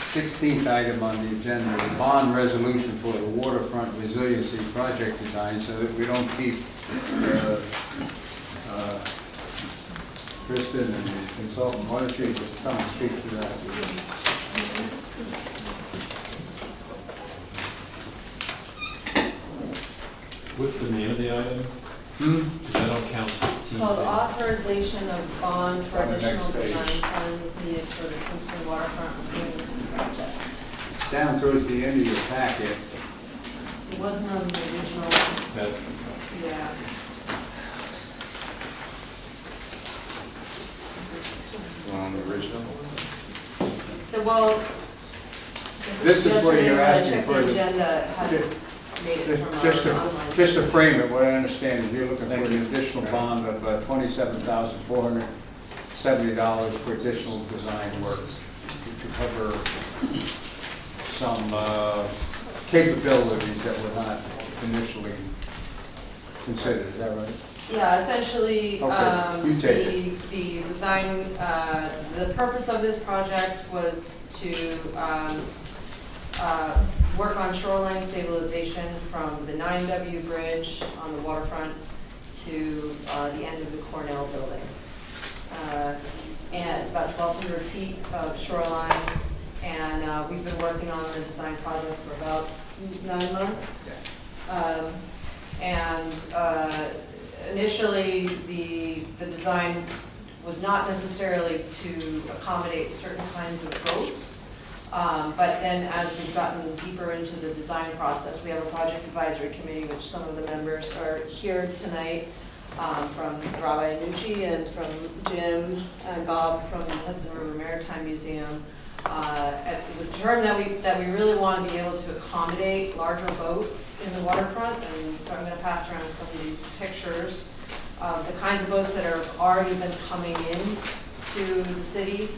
16th item on the agenda, the bond resolution for the Waterfront Resiliency project design, so that we don't keep Kristen and the consultant. Why don't you just come and speak to that? What's the name of the item? Because I don't count 16. Called authorization of bond for On the next additional page. design funds needed for the Kingston Waterfront Resiliency project. It's down towards the end of your packet. It wasn't on the original, That's, yeah. On the original? Well, This is where you're asking for the the- agenda hadn't made it from Just our to, online. just to frame it, what I understand is you're looking for an additional bond of $27,470 for additional design work to cover some capabilities that were not initially considered. Is that right? Yeah, essentially, Okay, you take the design, the purpose of this project was to work on shoreline stabilization from the 9W bridge on the waterfront to the end of the Cornell building. And it's about 1,200 feet of shoreline, and we've been working on the design project for about 9 months. Initially, the design was not necessarily to accommodate certain kinds of boats, but then as we've gotten deeper into the design process, we have a project advisory committee, which some of the members are here tonight, from Rabbi Nucci and from Jim and Bob from the Hudson River Maritime Museum. It was determined that we really want to be able to accommodate larger boats in the waterfront, and so I'm going to pass around some of these pictures of the kinds of boats that have already been coming in to the city.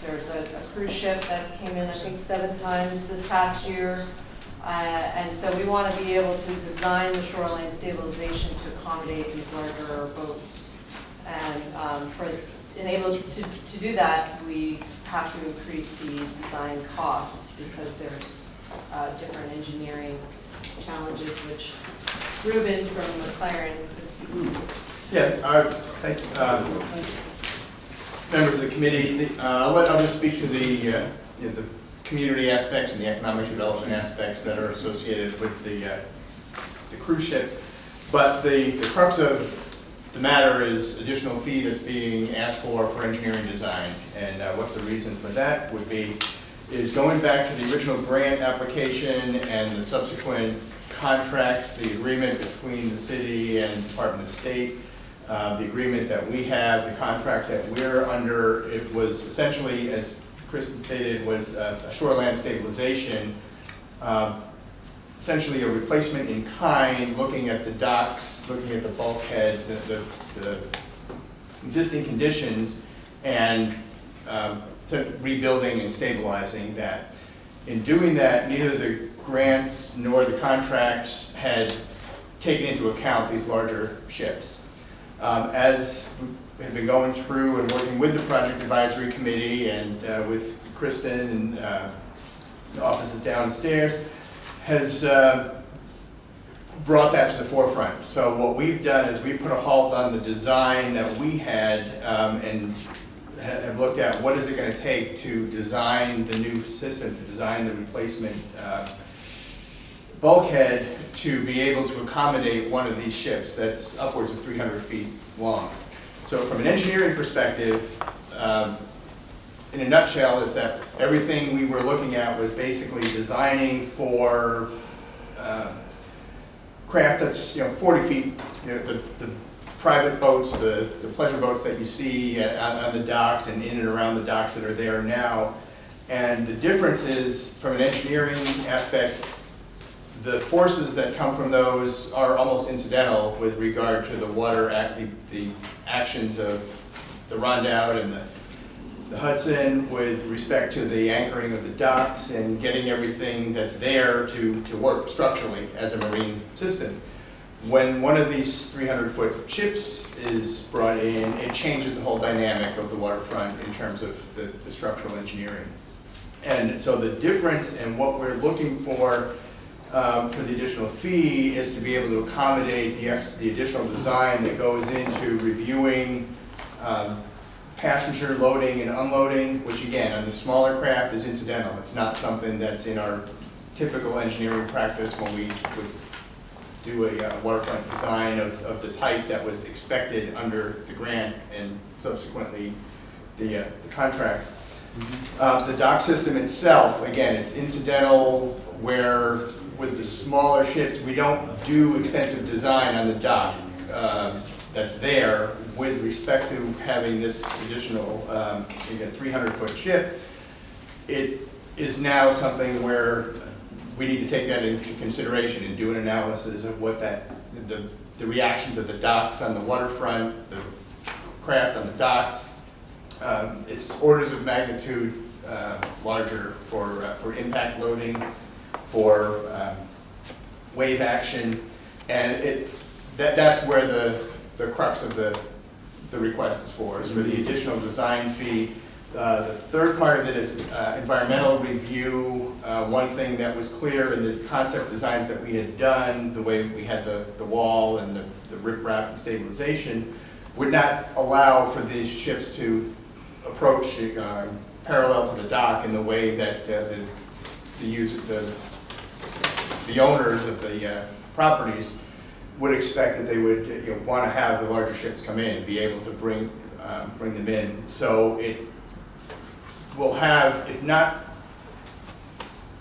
There's a cruise ship that came in, I think, 7 times this past year, and so we want to be able to design the shoreline stabilization to accommodate these larger boats. And to do that, we have to increase the design costs because there's different engineering challenges, which Ruben from McLaren could speak to. Yeah, thank you. Members of the committee, I'll just speak to the community aspects and the economic development aspects that are associated with the cruise ship. But the crux of the matter is additional fee that's being asked for engineering design. And what the reason for that would be is going back to the original grant application and the subsequent contracts, the agreement between the city and Department of State, the agreement that we have, the contract that we're under. It was essentially, as Kristen stated, was a shoreline stabilization, essentially a replacement in kind, looking at the docks, looking at the bulkheads, the existing conditions, and rebuilding and stabilizing that. In doing that, neither the grants nor the contracts had taken into account these larger ships. As we have been going through and working with the Project Advisory Committee and with Kristen and the offices downstairs, has brought that to the forefront. So what we've done is we put a halt on the design that we had and have looked at what is it going to take to design the new system, to design the replacement bulkhead to be able to accommodate one of these ships that's upwards of 300 feet long. So from an engineering perspective, in a nutshell, is that everything we were looking at was basically designing for craft that's 40 feet, the private boats, the pleasure boats that you see on the docks and in and around the docks that are there now. And the difference is, from an engineering aspect, the forces that come from those are almost incidental with regard to the water, the actions of the Rondout and the Hudson with respect to the anchoring of the docks and getting everything that's there to work structurally as a marine system. When one of these 300-foot ships is brought in, it changes the whole dynamic of the waterfront in terms of the structural engineering. And so the difference in what we're looking for the additional fee is to be able to accommodate the additional design that goes into reviewing passenger loading and unloading, which again, on the smaller craft is incidental. It's not something that's in our typical engineering practice when we would do a waterfront design of the type that was expected under the grant and subsequently the contract. The dock system itself, again, it's incidental, where with the smaller ships, we don't do extensive design on the dock that's there with respect to having this additional, again, 300-foot ship. It is now something where we need to take that into consideration and do an analysis of what the reactions of the docks on the waterfront, the craft on the docks. It's orders of magnitude larger for impact loading, for wave action, and that's where the crux of the request is for the additional design fee. The third part of it is environmental review. One thing that was clear in the concept designs that we had done, the way we had the wall and the riprap and stabilization, would not allow for these ships to approach parallel to the dock in the way that the owners of the properties would expect that they would want to have the larger ships come in and be able to bring them in. So it will have, if not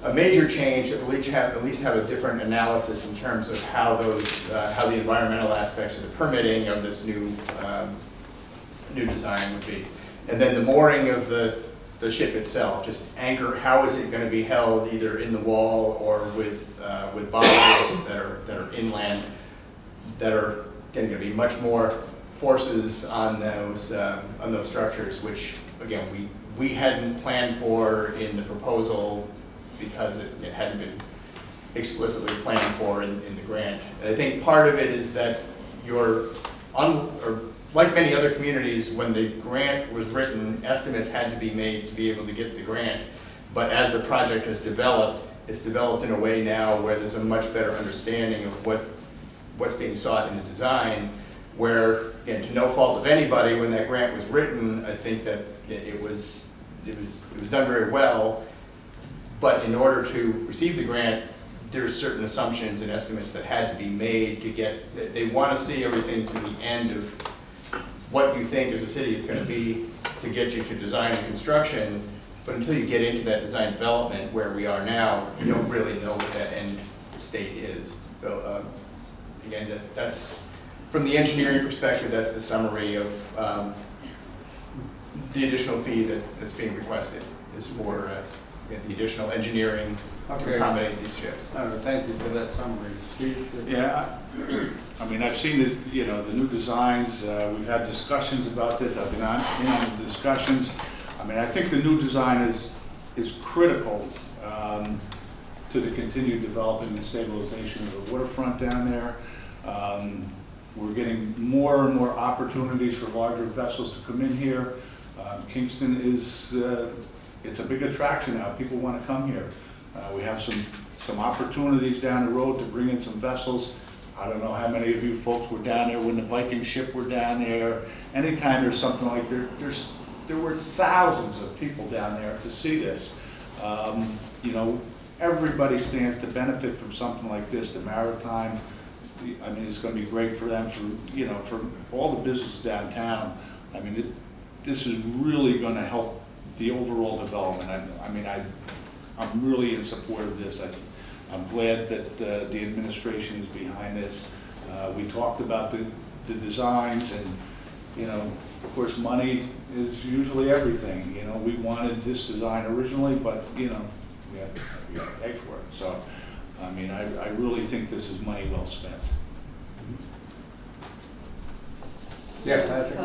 a major change, it will at least have a different analysis in terms of how how the environmental aspects of the permitting of this new design would be. And then the mooring of the ship itself, just anchor, how is it going to be held either in the wall or with bollards that are inland, that are going to be much more forces on those structures, which again we hadn't planned for in the proposal because it hadn't been explicitly planned for in the grant. And I think part of it is that like many other communities, when the grant was written, estimates had to be made to be able to get the grant. But as the project has developed, it's developed in a way now where there's a much better understanding of what's being sought in the design, where, again, to no fault of anybody, when that grant was written, I think that it was done very well. But in order to receive the grant, there's certain assumptions and estimates that had to be made to get, they want to see everything to the end of what you think as a city it's going to be to get you to design and construction. But until you get into that design development where we are now, you don't really know what that end state is. So again, that's, from the engineering perspective, that's the summary of the additional fee that's being requested is for the additional engineering to accommodate these ships. Thank you for that summary. Steve? Yeah, I mean, I've seen this, the new designs. We've had discussions about this. I've been in on the discussions. I mean, I think the new design is critical to the continued development and stabilization of the waterfront down there. We're getting more and more opportunities for larger vessels to come in here. Kingston is, it's a big attraction now. People want to come here. We have some opportunities down the road to bring in some vessels. I don't know how many of you folks were down there when the Viking ship were down there. Anytime there's something like there were thousands of people down there to see this. Everybody stands to benefit from something like this. The maritime, I mean, it's going to be great for them, for all the businesses downtown. I mean, this is really going to help the overall development. I'm really in support of this. I'm glad that the administration is behind this. We talked about the designs, and of course, money is usually everything. We wanted this design originally, but we had to pay for it. So, I mean, I really think this is money well spent. Yeah, Patrick?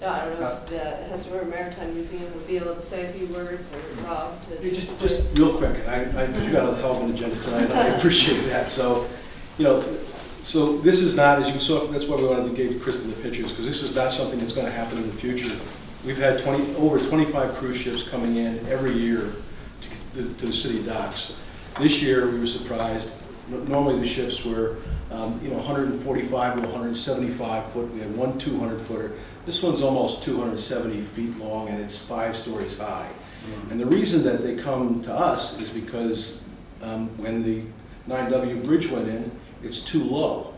I don't know if the Hudson Maritime Museum would be able to say a few words, or Rob to Just real quick, because you got a hell of an agenda tonight, and I appreciate that. So, so this is not, as you saw, that's why we wanted to give Kristen the pictures, because this is not something that's going to happen in the future. We've had over 25 cruise ships coming in every year to the city docks. This year, we were surprised. Normally, the ships were 145 to 175 foot. We had one 200-footer. This one's almost 270 feet long, and it's 5 stories high. And the reason that they come to us is because when the 9W bridge went in, it's too low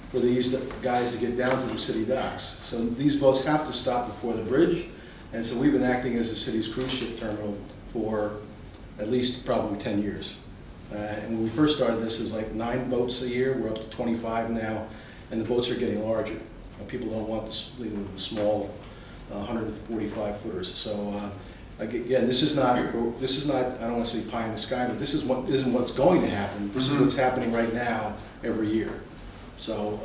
for these guys to get down to the city docks. So these boats have to stop before the bridge, and so we've been acting as the city's cruise ship terminal for at least probably 10 years. And when we first started this, it was like 9 boats a year. We're up to 25 now, and the boats are getting larger. People don't want the small 145-footers. So again, this is not, I don't want to say pie in the sky, but this isn't what's going to happen. This is what's happening right now every year. So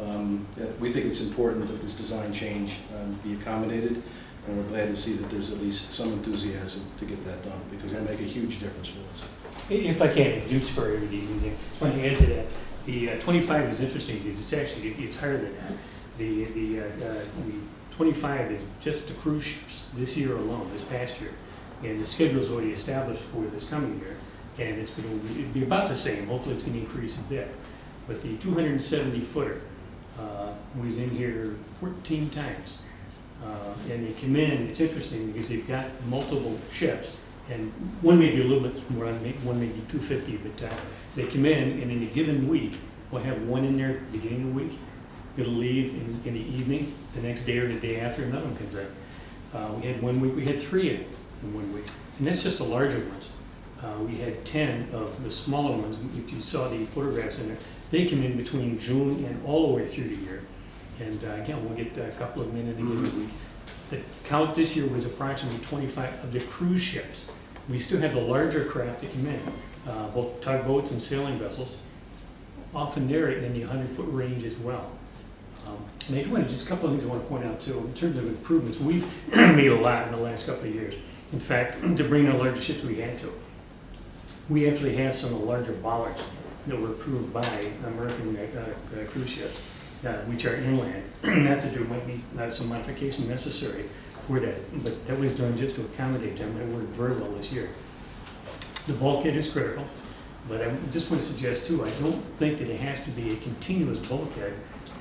we think it's important that this design change be accommodated, and we're glad to see that there's at least some enthusiasm to get that done, because it'll make a huge difference for us. If I can, Jim Spurrier with the evening. Just want to add to that. The 25 is interesting because it's actually, it's higher than that. The 25 is just the cruise ships this year alone, this past year. And the schedule is already established for this coming year. And it's going to be about the same. Hopefully it's going to increase a bit. But the 270-footer was in here 14 times. And they come in, it's interesting because they've got multiple ships. And one may be a little bit more, one may be 250, but they come in, and in a given week, we'll have one in there at the beginning of the week. It'll leave in the evening, the next day or the day after, another one comes in. We had 1 week, we had 3 in 1 week, and that's just the larger ones. We had 10 of the smaller ones. If you saw the photographs in there, they come in between June and all the way through the year. And again, we'll get a couple of them in a given week. The count this year was approximately 25 of the cruise ships. We still have the larger craft that come in, both tugboats and sailing vessels. Often they're in the 100-foot range as well. And I do want to, just a couple of things I want to point out too. In terms of improvements, we've made a lot in the last couple of years. In fact, to bring the larger ships we had to. We actually have some of the larger bollards that were approved by American cruise ships, which are inland. That to do might be some modification necessary for that, but that was done just to accommodate them, and it worked very well this year. The bulkhead is critical, but I just want to suggest too, I don't think that it has to be a continuous bulkhead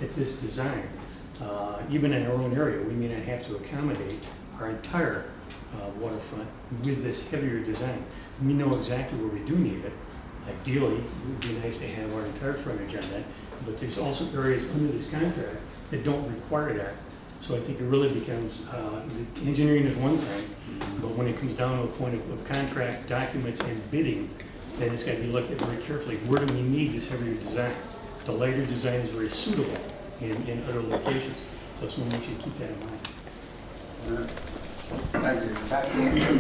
at this design. Even in our own area, we may not have to accommodate our entire waterfront with this heavier design. We know exactly where we do need it. Ideally, it would be nice to have our entire frontage on that, but there's also areas under this contract that don't require that. So I think it really becomes, the engineering is one thing, but when it comes down to a point of contract, documents, and bidding, then it's got to be looked at very carefully. Where do we need this heavier design? The lighter design is very suitable in other locations. So someone should keep that in mind. Thank you.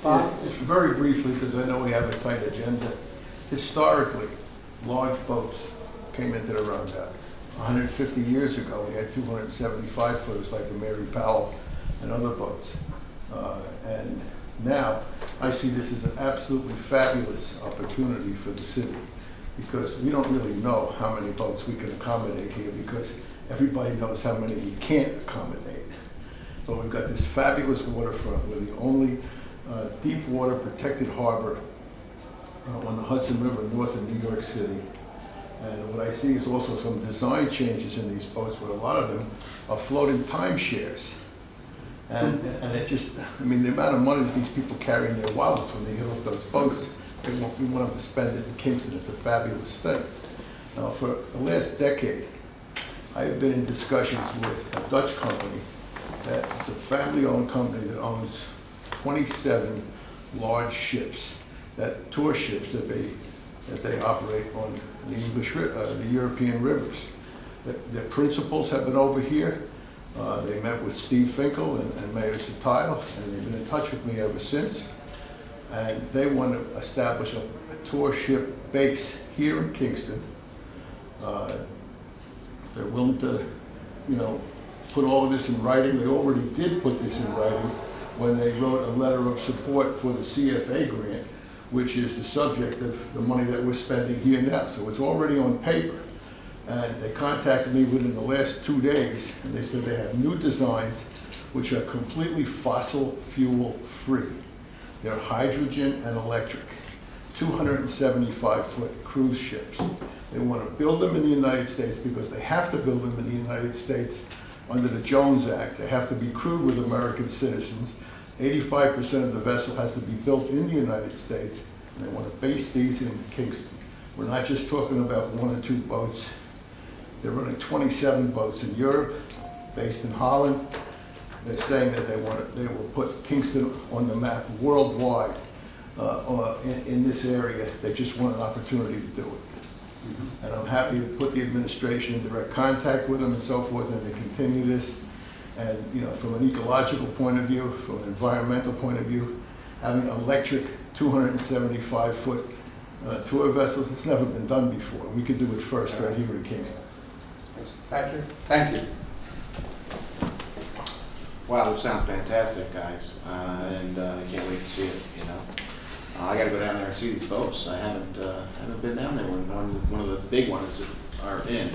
Bob? Just very briefly, because I know we have a tight agenda. Historically, large boats came into the roundabout. 150 years ago, we had 275 footers like the Mary Powell and other boats. And now, I see this as an absolutely fabulous opportunity for the city, because we don't really know how many boats we can accommodate here, because everybody knows how many we can't accommodate. But we've got this fabulous waterfront. We're the only deep water protected harbor on the Hudson River north of New York City. And what I see is also some design changes in these boats, where a lot of them are floating timeshares. And it just, I mean, the amount of money that these people carry in their wallets when they get off those boats, we want them to spend it in Kingston. It's a fabulous thing. Now, for the last decade, I've been in discussions with a Dutch company that is a family-owned company that owns 27 large ships, tour ships that they operate on the the European rivers. Their principals have been over here. They met with Steve Finkel and Mayor Satile, and they've been in touch with me ever since. And they want to establish a tour ship base here in Kingston. They're willing to, put all of this in writing. They already did put this in writing when they wrote a letter of support for the CFA grant, which is the subject of the money that we're spending here now. So it's already on paper. And they contacted me within the last 2 days, and they said they have new designs which are completely fossil fuel free. They're hydrogen and electric. 275-foot cruise ships. They want to build them in the United States because they have to build them in the United States under the Jones Act. They have to be crewed with American citizens. 85% of the vessel has to be built in the United States, and they want to base these in Kingston. We're not just talking about 1 or 2 boats. They're running 27 boats in Europe, based in Holland. They're saying that they will put Kingston on the map worldwide in this area. They just want an opportunity to do it. And I'm happy to put the administration in direct contact with them and so forth, and to continue this. And, you know, from an ecological point of view, from an environmental point of view, having electric 275-foot tour vessels, it's never been done before. We could do it first right here in Kingston. Patrick? Thank you. Wow, this sounds fantastic, guys, and I can't wait to see it. You know, I got to go down there and see these boats. I haven't been down there when one of the big ones are in.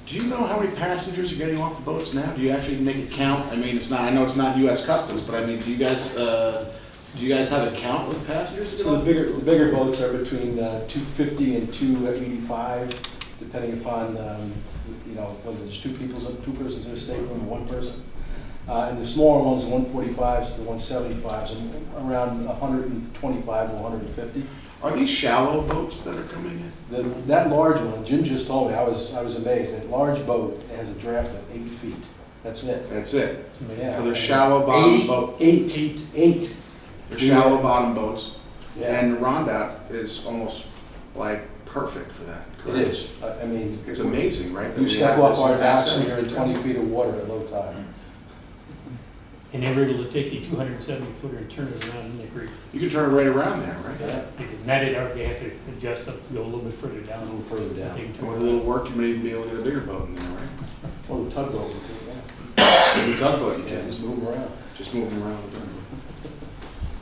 Do you know how many passengers are getting off the boats now? Do you actually make it count? I mean, it's not. I know it's not U.S. Customs, but I mean, do you guys have a count with passengers? So the bigger boats are between 250 and 285, depending upon, you know, whether there's two persons in a stateroom or one person. And the smaller ones, the 145s to the 175s, are around 125 to 150. Are these shallow boats that are coming in? That large one, Jim just told me, I was amazed. That large boat has a draft of 8 feet. That's it. That's it. Yeah. So they're shallow bottom boats. 8. They're shallow bottom boats. Yeah. And Rondout is almost like perfect for that. It Correct? is. I mean, It's amazing, right? that you we step have off this our docks and asset. you're in 20 feet of water at low tide. And they were able to take the 270-footer and turn it around in the creek. You can turn it right around there, right? Yeah. Now they have to adjust up, go a little bit further down. A little further down. They can And turn with it a little work, you may be able to get a bigger boat in there, right? Or the tugboat, we could, yeah. With a tugboat, you Yeah, can just move them around. just move them around.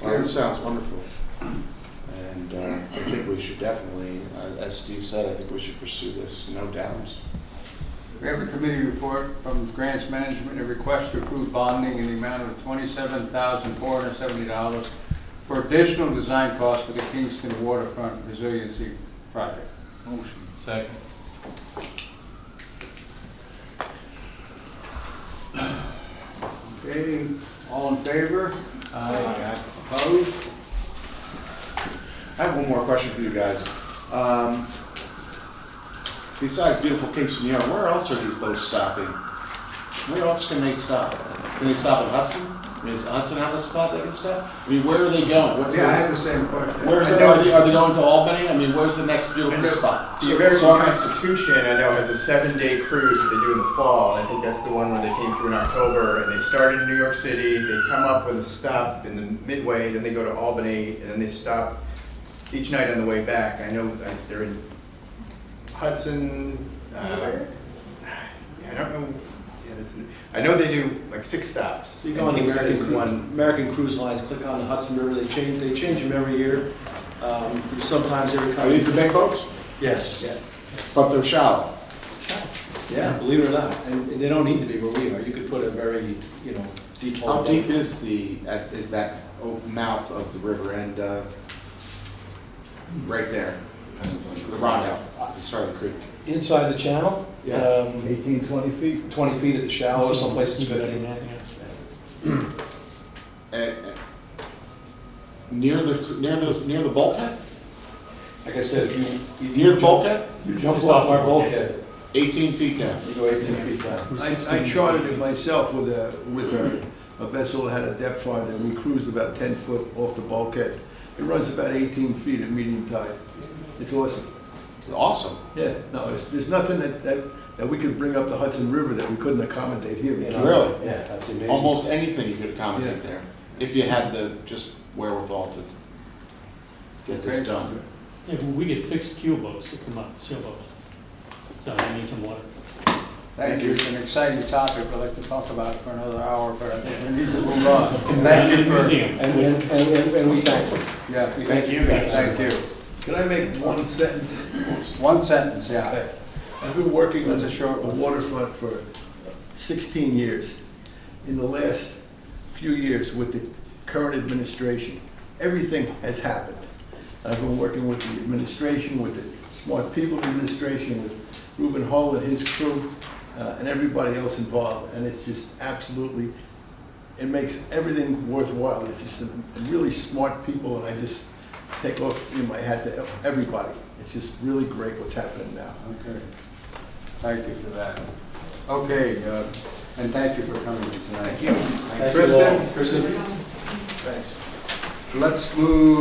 Well, this sounds wonderful. And I think we should definitely, as Steve said, I think we should pursue this, no doubt. We have a committee report from Grants Management, a request to approve bonding in the amount of $27,470 for additional design costs for the Kingston Waterfront Resiliency Project. Motion. Second. Okay, all in favor? Aye. Opposed? I have one more question for you guys. Besides beautiful Kingston Yard, where else are these boats stopping? Where else can they stop? Can they stop at Hudson? I mean, does Hudson have a spot they can stop? I mean, where are they going? What's Yeah, I the, have the same question. where's I the, know- are they going to Albany? I mean, where's the next beautiful spot? The American Constitution, I know, has a 7-day cruise that they do in the fall, and I think that's the one where they came through in October, and they started in New York City, they come up with a stop in the midway, then they go to Albany, and then they stop each night on the way back. I know they're in Hudson, I don't know, I know they do like 6 stops. You go on the Kingston is American Cruise Lines, click on the Hudson River, they change them every year. Sometimes every Are couple. these the big boats? Yes. Yeah. But they're shallow. Yeah, believe it or not, and they don't need to be where we are. You could put a very, you know, deep hole. How deep is that mouth of the river end? Right there, the Rondout, sorry, the creek. Inside the channel? Yeah. 18, 20 feet? 20 feet at the shallow, some places Better than 50. that, yeah. Near the bulkhead? Like I said, if you Near the bulkhead? You jump off our bulkhead, 18 feet down. you go 18 feet down. I chartered it myself with a vessel that had a depth finder, and we cruised about 10 foot off the bulkhead. It runs about 18 feet at medium tide. It's awesome. Awesome. Yeah, no, there's nothing that we could bring up the Hudson River that we couldn't accommodate here. You know? Really? Yeah, that's amazing. Almost anything you could accommodate Yeah. there, if you had the just wherewithal to get this Okay. done. Yeah, but we get fixed keel boats that come up, sailboats. So I need some water. Thank you, it's an exciting topic, I'd like to talk about it for another hour, but I think we need to move on. Thank you for, Museum. And we thank you. yeah, Thank you guys. Thank you. Can I make one sentence? One sentence, yeah. I've been working on That's a the short one. waterfront for 16 years. In the last few years with the current administration, everything has happened. I've been working with the administration, with the Smart People Administration, with Reuben Hull and his crew, and everybody else involved, and it's just absolutely, it makes everything worthwhile. It's just a really smart people, and I just take off my hat to everybody. It's just really great what's happening now. Okay. Thank you for that. Okay, and thank you for coming tonight. Thank you. Thank you all. Kristen, Thanks. let's move